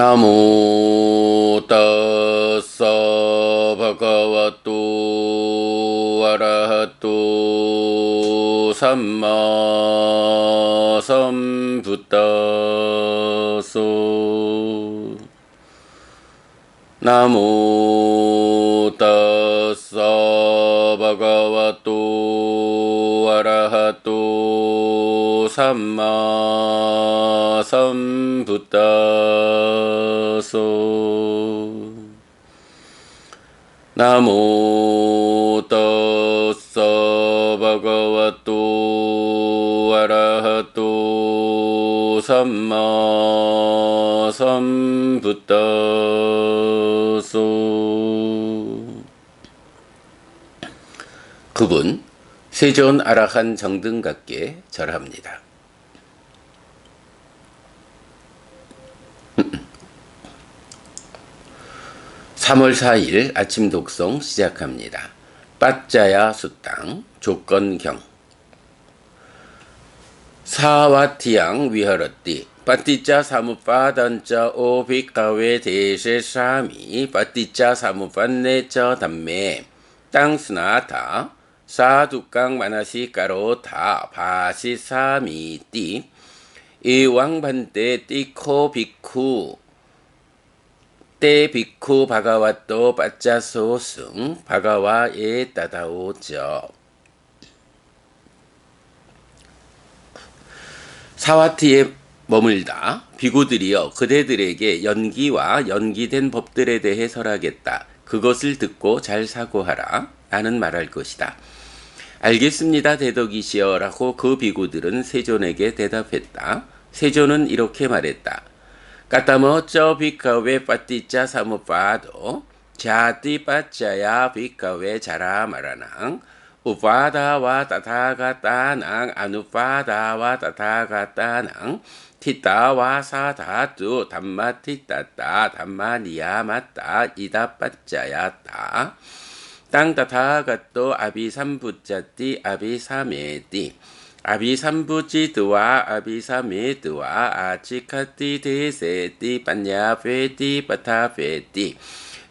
나모 따사 바가와또 아라하또 삼마 삼부따소 나모 따사 바가와또 아라하또 삼마 삼부따소 나모 따사 바가와또 아라하또 삼마 삼부따소. 그분 세존 아라한 정등각께 절합니다. (3월 4일) 아침 독송 시작합니다. 빠짜야 수땅 조건경 사와티양 위하러띠 빠띠짜 사무파단짜 오비카웨 대세사미 빠띠짜 사무판네짜 담메 땅스나타 사두깡 마나시까로타 바시사미띠 이왕반때 띠코 비쿠 때 비쿠 바가와또 빠짜소승 바가와에 따다오죠. 사와티에 머물다 비구들이여 그대들에게 연기와 연기된 법들에 대해 설하겠다. 그것을 듣고 잘 사고하라. 나는 말할 것이다. 알겠습니다 대덕이시여 라고 그 비구들은 세존에게 대답했다. 세존은 이렇게 말했다. 까따머 쩌 비카웨 빠띠짜 사무파도 자띠 빠짜야 비카웨 자라 마라낭 우파다와 따타가따낭 아누파다와 따타가따낭 티따와 사다뚜 담마티따따 담마니야마따 이다빠짜야따 땅따타가또 아비삼부짜띠 아비사메띠 아비삼부찌드와 아비사메드와 아치카띠 데세띠 빠냐페띠 빠타페띠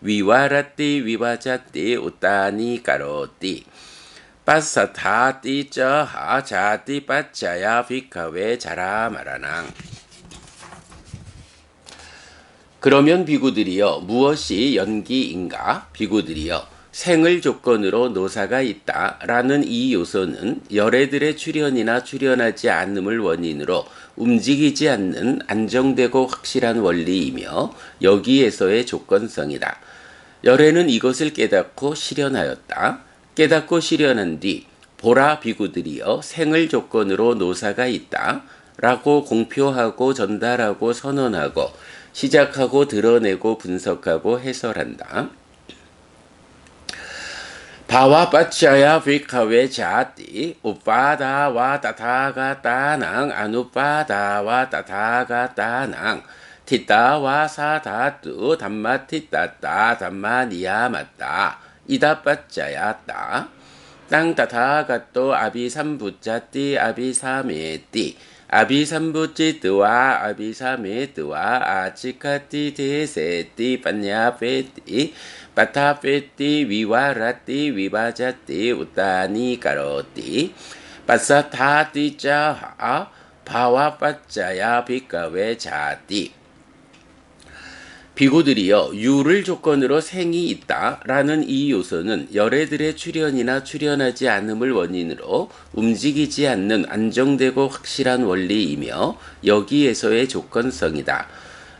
위와라띠 위와자띠 우따니 까로띠 빠사타띠 쩌하 자띠 빠짜야 비카웨 자라 마라낭. 그러면 비구들이여 무엇이 연기인가? 비구들이여 생을 조건으로 노사가 있다 라는 이 요소는 열애들의 출현이나 출현하지 않음을 원인으로 움직이지 않는 안정되고 확실한 원리이며 여기에서의 조건성이다. 열애는 이것을 깨닫고 실현하였다. 깨닫고 실현한 뒤 보라 비구들이여 생을 조건으로 노사가 있다 라고 공표하고 전달하고 선언하고 시작하고 드러내고 분석하고 해설한다. 바와 빠짜야 비카웨 자띠 우파다와 따타가따낭 아누파다와 따타가따낭 티따와 사다뚜 담마티따따 담마니야마따 이다빠짜야따 땅따타가또 아비삼부짜띠 아비사메띠 아비삼부찌뜨와 아비사메뜨와 아치카띠 데세띠 빠냐페띠 빠타페띠 위와라띠 위바자띠 우따니 까로띠 빠사타띠 짜하 바와빠짜야 비카웨 자띠. 비구들이여 유를 조건으로 생이 있다 라는 이 요소는 열애들의 출현이나 출현하지 않음을 원인으로 움직이지 않는 안정되고 확실한 원리이며 여기에서의 조건성이다.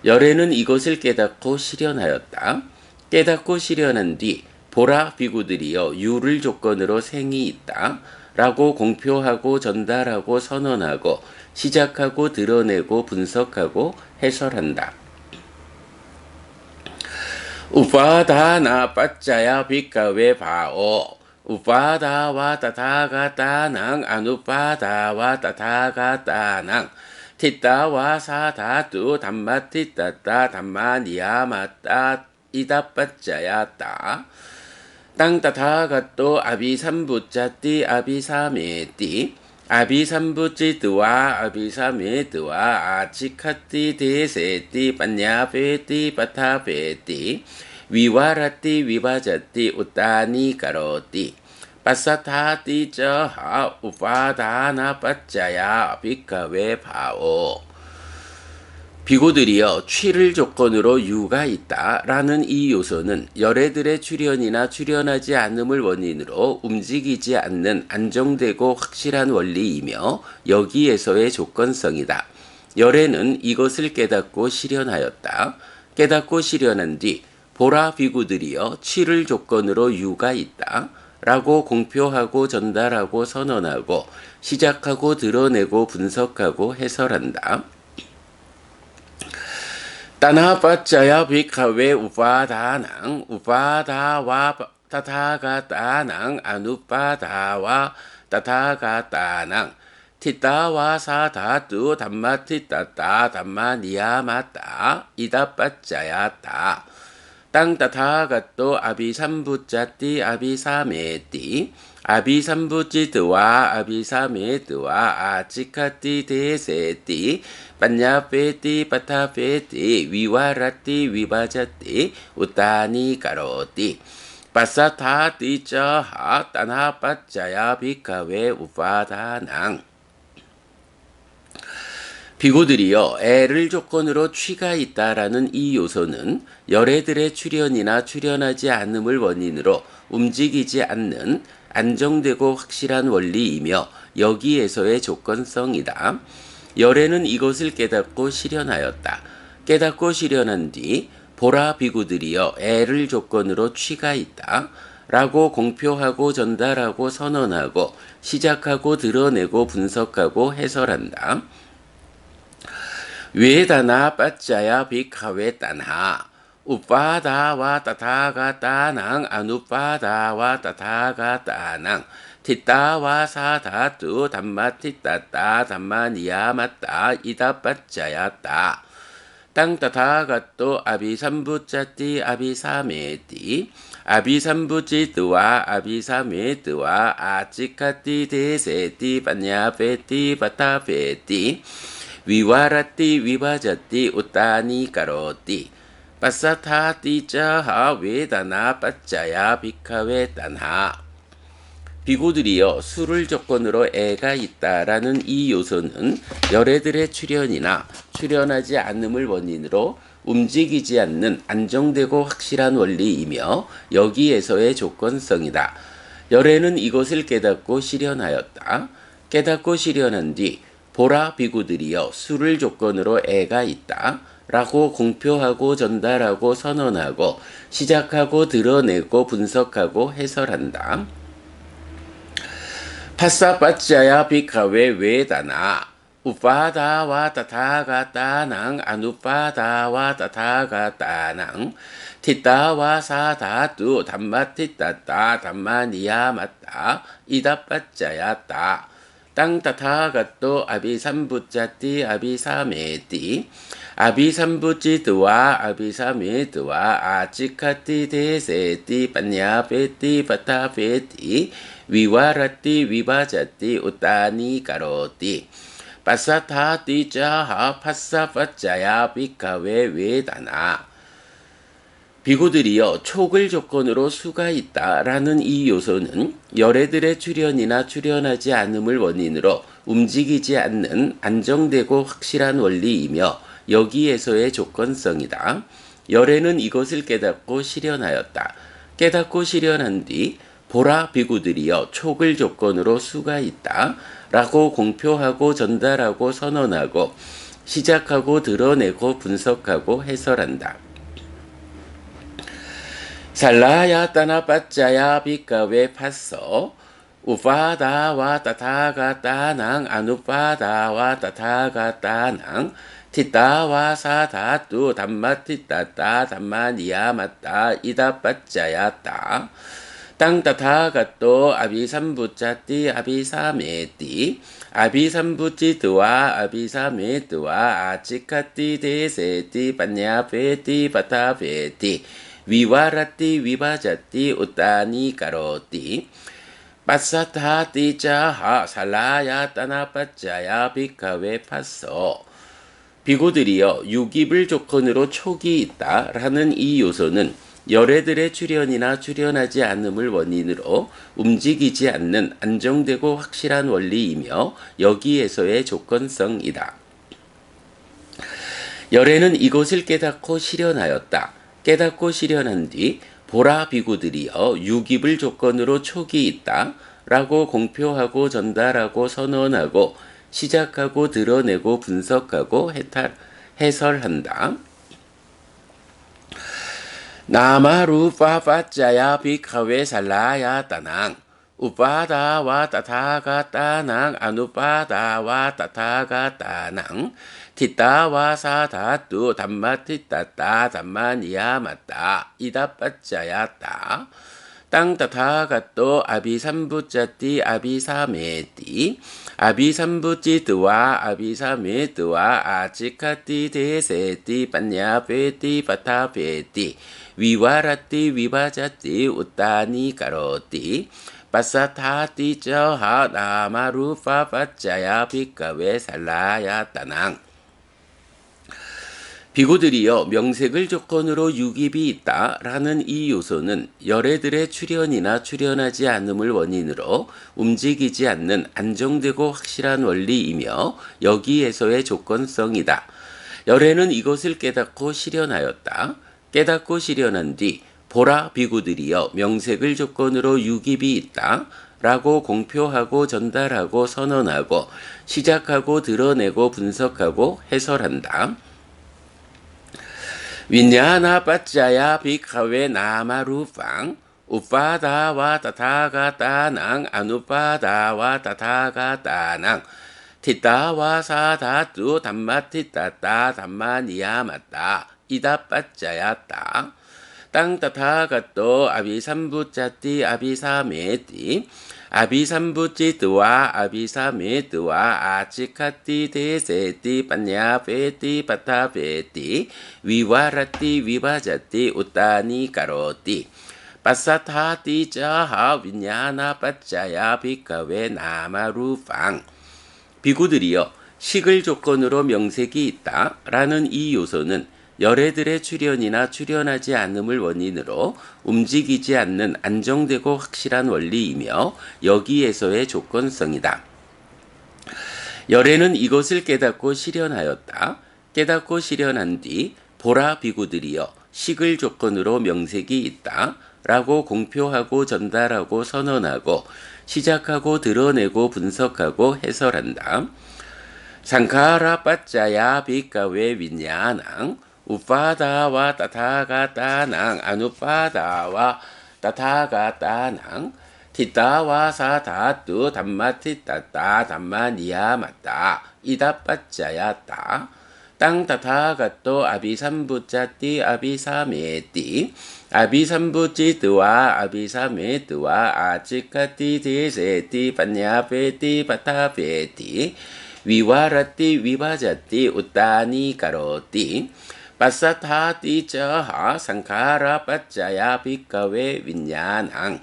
열애는 이것을 깨닫고 실현하였다. 깨닫고 실현한 뒤 보라 비구들이여 유를 조건으로 생이 있다 라고 공표하고 전달하고 선언하고 시작하고 드러내고 분석하고 해설한다. 우파다나 빠짜야 비카웨 바오 우파다와 따타가따낭 아누파다와 따타가따낭 티따와 사다뚜 담마티따따 담마니야마따 이다빠짜야따 땅따타가또 아비삼부짜띠 아비사메띠 아비삼부찌드와 아비사메드와 아치카띠 데세띠 빠냐페띠 빠타페띠 위와라띠 위바자띠 우따니 가로띠 빠사타띠 저하 우파다나 빠짜야 비카웨 바오. 비고들이여 취를 조건으로 유가 있다 라는 이 요소는 열애들의 출현이나 출현하지 않음을 원인으로 움직이지 않는 안정되고 확실한 원리이며 여기에서의 조건성이다. 열애는 이것을 깨닫고 실현하였다. 깨닫고 실현한 뒤 보라 비구들이여 취를 조건으로 유가 있다 라고 공표하고 전달하고 선언하고 시작하고 드러내고 분석하고 해설한다. 따나빠짜야 비카웨 우파다낭 우파다와 타타가다낭 아누파다와 타타가다낭 티따와 사다뚜 담마티따따 담마니야마따 이다빠짜야따 땅따타가또 아비삼부짜띠 아비사메띠 아비삼부찌드와 아비사메드와 아치카띠 데세띠 빠냐페띠 빠타페띠 위와라띠 위바자띠 우따니 가로띠 빠사타띠 저하 따나빠짜야 비카웨 우파다낭. 비고들이여 애를 조건으로 취가 있다라는 이 요소는 열애들의 출현이나 출현하지 않음을 원인으로 움직이지 않는 안정되고 확실한 원리이며 여기에서의 조건성이다. 열애는 이것을 깨닫고 실현하였다. 깨닫고 실현한 뒤 보라 비구들이여 애를 조건으로 취가 있다 라고 공표하고 전달하고 선언하고 시작하고 드러내고 분석하고 해설한다. 외다나 빠짜야 비카웨 따나 우파다와 따타가따낭 아누파다와 따타가따낭 티따와 사다뚜 담마티따따 담마니야마따 이다빠짜야따 땅따타가또 아비삼부짜띠 아비사메띠 아비삼부찌드와 아비사메드와 아치카띠 데세띠 빠냐페띠 빠타페띠 위와라띠 위바자띠 우따니 가로띠 빠사타띠 짜하 외다나 빠짜야 비카웨 딴하. 비구들이여 수를 조건으로 애가 있다라는 이 요소는 열애들의 출현이나 출현하지 않음을 원인으로 움직이지 않는 안정되고 확실한 원리이며 여기에서의 조건성이다. 열애는 이것을 깨닫고 실현하였다. 깨닫고 실현한 뒤 보라 비구들이여 수를 조건으로 애가 있다 라고 공표하고 전달하고 선언하고 시작하고 드러내고 분석하고 해설한다. 파사빠짜야 비카웨 외다나 우파다와 따타가따낭 아누파다와 따타가따낭 티따와 사다뚜 담마티따따 담마니야마따 이다빠짜야따 땅따타가또 아비삼부짜띠 아비사메띠 아비삼부찌드와 아비사메드와 아치카띠 데세띠 빠냐페띠 빠타페띠 위와라띠 위바자띠 우따니 가로띠 빠사타띠 짜하 파사빠짜야 비카웨 외다나. 비구들이여 촉을 조건으로 수가 있다라는 이 요소는 열애들의 출현이나 출현하지 않음을 원인으로 움직이지 않는 안정되고 확실한 원리이며 여기에서의 조건성이다. 열애는 이것을 깨닫고 실현하였다. 깨닫고 실현한 뒤 보라 비구들이여 촉을 조건으로 수가 있다 라고 공표하고 전달하고 선언하고 시작하고 드러내고 분석하고 해설한다. 살라야 따나 빠짜야 비카웨 파서 우파다와 따타가따낭 아누파다와 따타가따낭 티따와 사다뚜 담마티따따 담마니야마따 이다빠짜야따 땅따타가또 아비삼부짜띠 아비사메띠 아비삼부찌드와 아비사메드와 아치카띠 데세띠 빠냐페띠 빠타페띠 위와라띠 위바자띠 우따니 가로띠 빠사타띠자하 살라야따나 빠짜야 비카웨 파서. 비구들이여 유깁을 조건으로 촉이 있다라는 이 요소는 열애들의 출현이나 출현하지 않음을 원인으로 움직이지 않는 안정되고 확실한 원리이며 여기에서의 조건성이다. 열애는 이것을 깨닫고 실현하였다. 깨닫고 실현한 뒤 보라 비구들이여 유깁을 조건으로 촉이 있다 라고 공표하고 전달하고 선언하고 시작하고 드러내고 분석하고 해설한다. 나마루파파짜야 비카웨 살라야 따낭 우파다와 따타가 따낭 아누파다와 따타가 따낭 티따와 사다뚜 담마티따따 담마니야마따 이다빠짜야따 땅따타가또 아비삼부짜띠 아비사메띠 아비삼부찌뚜와 아비사메뚜와 아치카띠 데세띠 빠냐페띠 파타페띠 위와라띠 위바자띠 우따니 가로띠 빠사타띠 저하 나마루파파짜야 비카웨 살라야 따낭. 비구들이여 명색을 조건으로 유깁이 있다라는 이 요소는 열애들의 출현이나 출현하지 않음을 원인으로 움직이지 않는 안정되고 확실한 원리이며 여기에서의 조건성이다. 열애는 이것을 깨닫고 실현하였다. 깨닫고 실현한 뒤 보라 비구들이여 명색을 조건으로 유깁이 있다 라고 공표하고 전달하고 선언하고 시작하고 드러내고 분석하고 해설한다. 윈야나 빠짜야 비카웨 나마루팡 우파다와 따타가따낭 아누파다와 따타가따낭 티따와 사다뚜 담마티따따 담마니야마따 이다빠짜야따 땅따타가또 아비삼부짜띠 아비사메띠 아비삼부찌뚜와 아비사메뚜와 아치카띠 데세띠 빠냐페띠 파타페띠 위와라띠 위바자띠 우따니 가로띠 빠사타띠 자하 윈야나 빠짜야 비카웨 나마루팡. 비구들이여 식을 조건으로 명색이 있다라는 이 요소는 열애들의 출현이나 출현하지 않음을 원인으로 움직이지 않는 안정되고 확실한 원리이며 여기에서의 조건성이다. 열애는 이것을 깨닫고 실현하였다. 깨닫고 실현한 뒤 보라 비구들이여 식을 조건으로 명색이 있다 라고 공표하고 전달하고 선언하고 시작하고 드러내고 분석하고 해설한다. 상카라 빠짜야 비카웨 윈야낭 우파다와 따타가따낭 아누파다와 따타가따낭 티따와 사다뚜 담마티따따 담마니야마따 이다빠짜야따 땅따타가또 아비삼부짜띠 아비사메띠 아비삼부찌뚜와 아비사메뚜와 아치카띠 데세띠 빠냐페띠 파타페띠 위와라띠 위바자띠 우따니 가로띠 빠사타띠 저하 상카라 빠짜야 비카웨 윈야낭.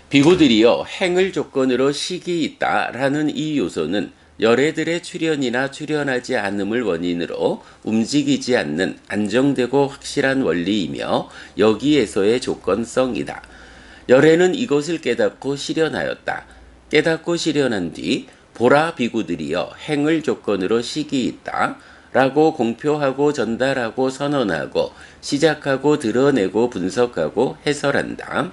비구들이여 행을 조건으로 식이 있다라는 이 요소는 열애들의 출현이나 출현하지 않음을 원인으로 움직이지 않는 안정되고 확실한 원리이며 여기에서의 조건성이다. 열애는 이것을 깨닫고 실현하였다. 깨닫고 실현한 뒤 보라 비구들이여 행을 조건으로 식이 있다 라고 공표하고 전달하고 선언하고 시작하고 드러내고 분석하고 해설한다.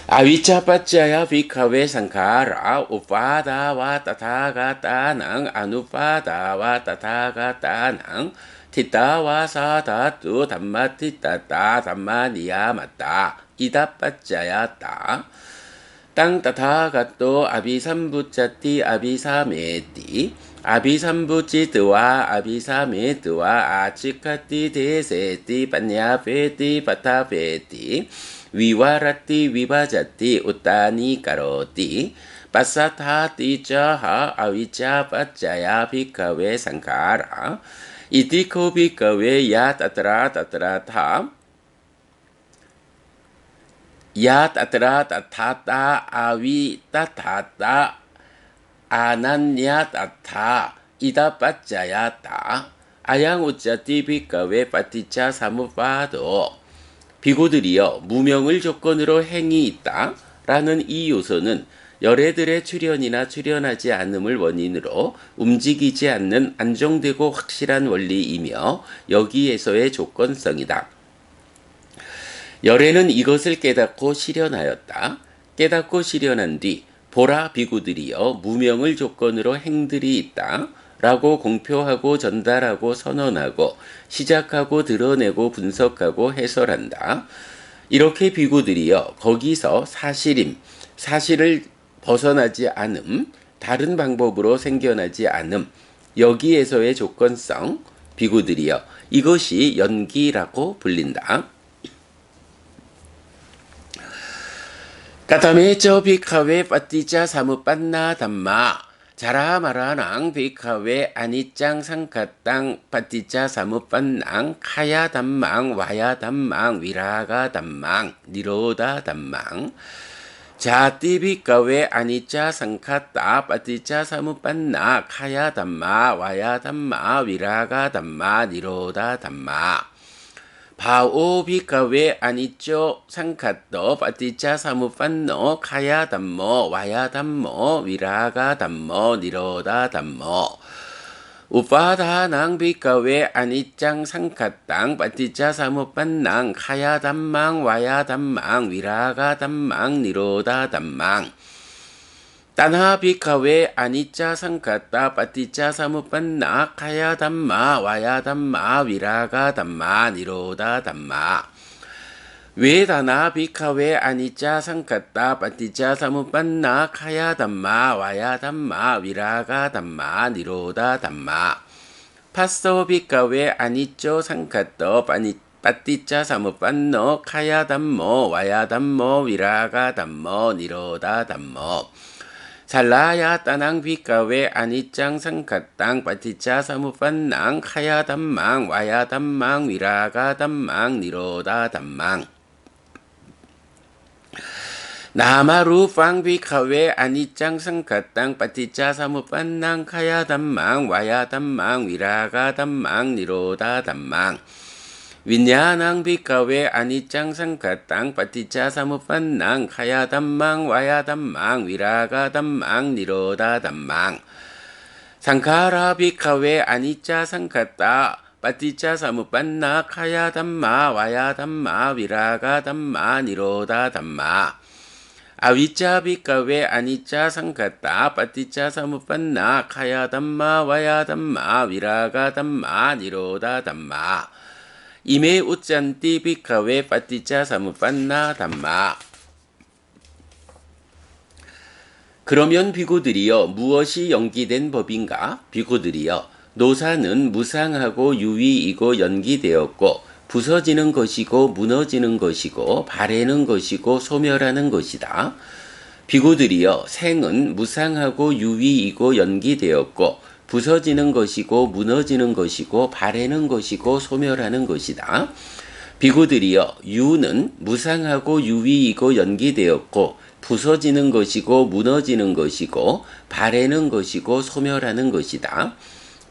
아위차 빠짜야 비카웨 상카라 우파다와 따타가따낭 아누파다와 따타가따낭 티따와 사다뚜 담마티따따 담마니야마따 이다빠짜야따 땅따타가또 아비삼부짜띠 아비사메띠 아비삼부찌뚜와 아비사메뚜와 아치카띠 데세띠 빠냐페띠 파타페띠 위와라띠 위바자띠 우따니 가로띠 빠사타띠 자하 아위짜 빠짜야 비카웨 상카라 이티코 비카웨 야 따따라 따따라타 야 따따라 따타따 아위 따타따 아난야 따타 이다 빠짜야 따 아양 우짜띠 비가웨 빠띠짜 사무파도 비고들이여 무명을 조건으로 행이 있다 라는 이 요소는 열애들의 출현이나 출현하지 않음을 원인으로 움직이지 않는 안정되고 확실한 원리이며 여기에서의 조건성이다. 열애는 이것을 깨닫고 실현하였다. 깨닫고 실현한 뒤 보라 비구들이여 무명을 조건으로 행들이 있다 라고 공표하고 전달하고 선언하고 시작하고 드러내고 분석하고 해설한다. 이렇게 비구들이여 거기서 사실임, 사실을 벗어나지 않음, 다른 방법으로 생겨나지 않음, 여기에서의 조건성, 비구들이여 이것이 연기라고 불린다. 까타메 저 비카웨 빠띠자 사무빤나 담마 자라 마라낭 비카웨 아니짱 상카땅 빠띠자 사무빤낭 카야 담망 와야 담망 위라가 담망 니로다 담망 자띠 비카웨 아니짜 상카따 빠띠자 사무빤나 카야 담마 와야 담마 위라가 담마 니로다 담마 바오 비카웨 아니쪼 상카떠 빠띠짜 사무판노 카야 담모 와야 담모 위라가 담모 니로다 담모 우파다낭 비카웨 아니짱 상카땅 빠띠짜 사무판낭 카야 담망 와야 담망 위라가 담망 니로다 담망 따나 비카웨 아니짜 상카따 빠띠짜 사무빤나 카야 담마 와야 담마 위라가 담마 니로다 담마 웨다나 비카웨 아니짜 상카따 빠띠짜 사무빤나 카야 담마 와야 담마 위라가 담마 니로다 담마 파소 비카웨 아니쪼 상카떠 빠띠짜 사무빤노 카야 담모 와야 담모 위라가 담모 니로다 담모 살라야 따낭 비카웨 아니짱 상카땅 빠띠짜 사무판낭 카야 담망 와야 담망 위라가 담망 니로다 담망 나마루 팡 비카웨 아니짱 상카땅 빠띠짜 사무판낭 카야 담망 와야 담망 위라가 담망 니로다 담망 윈야낭 비카웨 아니짱 상카땅 빠띠짜 사무판낭 카야 담망 와야 담망 위라가 담망 니로다 담망 상카라 비카웨 아니짜 상카따 빠띠짜 사무판나 카야 담마 와야 담마 위라가 담마 니로다 담마 아위짜 비카웨 아니짜 상카따 빠띠짜 사무판나 카야 담마 와야 담마 위라가 담마 니로다 담마 이메 우짠띠 비카웨 빠띠짜 사무판나 담마 그러면 비구들이여 무엇이 연기된 법인가? 비구들이여 노사는 무상하고 유의이고 연기되었고 부서지는 것이고 무너지는 것이고 바래는 것이고 소멸하는 것이다. 비구들이여 생은 무상하고 유의이고 연기되었고 부서지는 것이고 무너지는 것이고 바래는 것이고 소멸하는 것이다. 비구들이여 유는 무상하고 유의이고 연기되었고 부서지는 것이고 무너지는 것이고 바래는 것이고 소멸하는 것이다.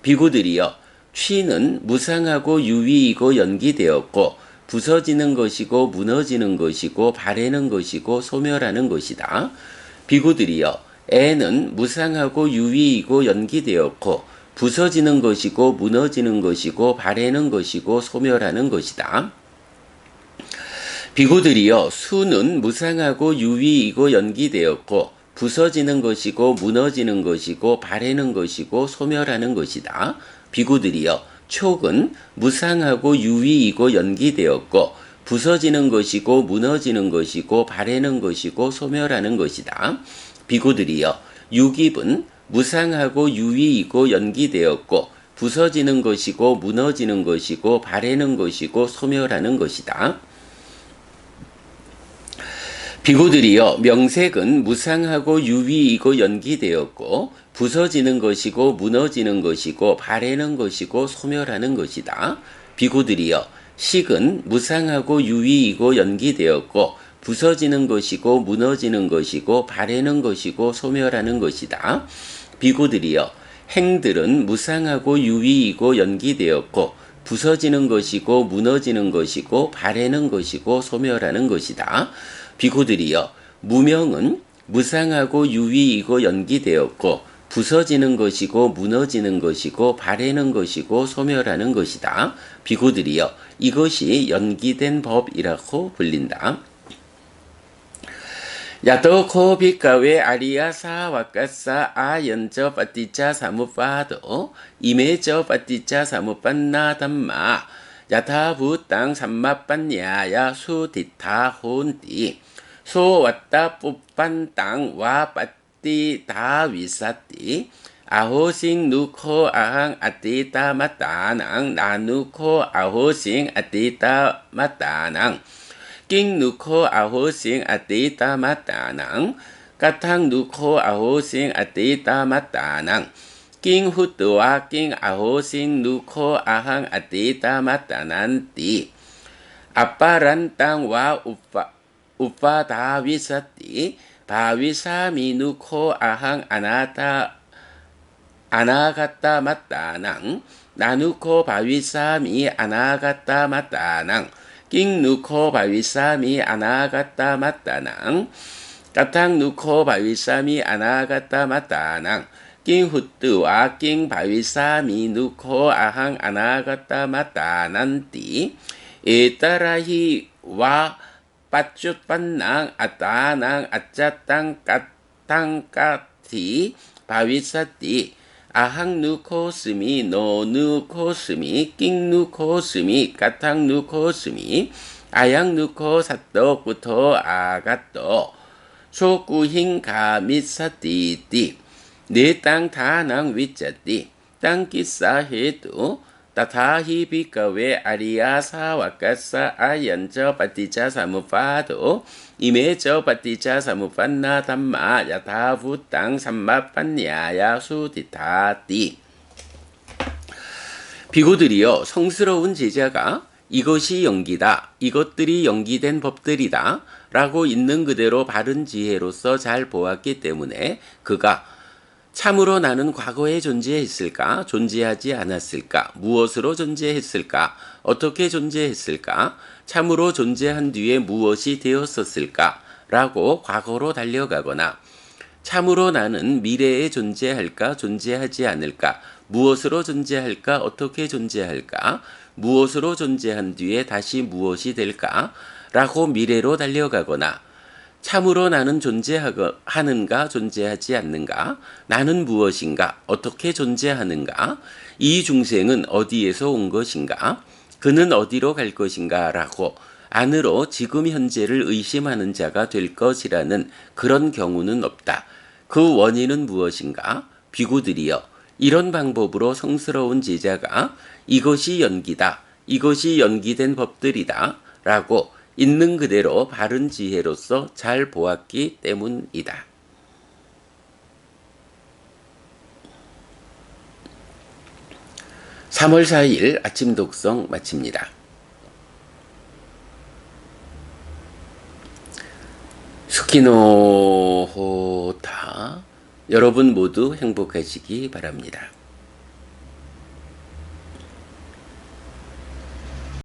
비구들이여 취는 무상하고 유의이고 연기되었고 부서지는 것이고 무너지는 것이고 바래는 것이고 소멸하는 것이다. 비구들이여 애는 무상하고 유의이고 연기되었고 부서지는 것이고 무너지는 것이고 바래는 것이고 소멸하는 것이다. 비구들이여 수는 무상하고 유의이고 연기되었고 부서지는 것이고 무너지는 것이고 바래는 것이고 소멸하는 것이다. 비구들이여 촉은 무상하고 유의이고 연기되었고 부서지는 것이고 무너지는 것이고 바래는 것이고 소멸하는 것이다. 비구들이여 유깁은 무상하고 유의이고 연기되었고 부서지는 것이고 무너지는 것이고 바래는 것이고 소멸하는 것이다. 비구들이여 명색은 무상하고 유의이고 연기되었고 부서지는 것이고 무너지는 것이고 바래는 것이고 소멸하는 것이다. 비구들이여 식은 무상하고 유의이고 연기되었고 부서지는 것이고 무너지는 것이고 바래는 것이고 소멸하는 것이다. 비구들이여 행들은 무상하고 유의이고 연기되었고 부서지는 것이고 무너지는 것이고 바래는 것이고 소멸하는 것이다. 비구들이여 무명은 무상하고 유의이고 연기되었고 부서지는 것이고 무너지는 것이고 바래는 것이고 소멸하는 것이다. 비구들이여 이것이 연기된 법이라고 불린다. 야도 코 비카웨 아리야 사와까사 아연저 빠티자 사무파도 이메저 빠티자 사무판나 담마 야타 부땅 삼마빤야야 수디타 혼띠 소 왔다 뿌빤 땅와 빠띠 다위사띠 아호싱 누코 아항 아띠따 마따낭 나누코 아호싱 아띠따 마따낭 낑 누코 아호싱 아띠따 마따낭 까탕 누코 아호싱 아띠따 마따낭 낑 후뚜와 낑 아호싱 누코 아항 아띠따 마따난띠 아빠란 땅와 우파 다위사띠 바위사미 누코 아항 아나갔다 마따낭 나누코 바위사미 아나갔다 마따낭 낑 누코 바위사미 아나갔다 마따낭 까탕 누코 바위사미 아나갔다 마따낭 낑 후뚜와 낑 바위사미 누코 아항 아나갔다 마따난띠 에따라히 와 빠쭈빤낭 아따낭 아짜땅 까땅 까티 바위사띠 아항 누코 스미 노 누코 스미 낑 누코 스미 까탕 누코 스미 아양 누코 사또 꾸토 아가또 소꾸힝 가미사띠띠 내 땅 다낭 위짜띠 땅 끼싸 해도 따타히 비카웨 아리야 사와까사 아연저 빠티자 사무파도 이메저 빠티자 사무판나 담마 야타부 땅 삼마판야야 수디타띠. 비구들이여 성스러운 제자가 이것이 연기다, 이것들이 연기된 법들이다 라고 있는 그대로 바른 지혜로서 잘 보았기 때문에 그가 참으로 나는 과거에 존재했을까? 존재하지 않았을까? 무엇으로 존재했을까? 어떻게 존재했을까? 참으로 존재한 뒤에 무엇이 되었었을까? 라고 과거로 달려가거나 참으로 나는 미래에 존재할까? 존재하지 않을까? 무엇으로 존재할까? 어떻게 존재할까? 무엇으로 존재한 뒤에 다시 무엇이 될까? 라고 미래로 달려가거나 참으로 나는 존재하는가 존재하지 않는가? 나는 무엇인가? 어떻게 존재하는가? 이 중생은 어디에서 온 것인가? 그는 어디로 갈 것인가? 라고 안으로 지금 현재를 의심하는 자가 될 것이라는 그런 경우는 없다. 그 원인은 무엇인가? 비구들이여 이런 방법으로 성스러운 제자가 이것이 연기다. 이것이 연기된 법들이다. 라고 있는 그대로 바른 지혜로서 잘 보았기 때문이다. 3월 4일 아침 독성 마칩니다. 수키노호타 여러분 모두 행복하시기 바랍니다.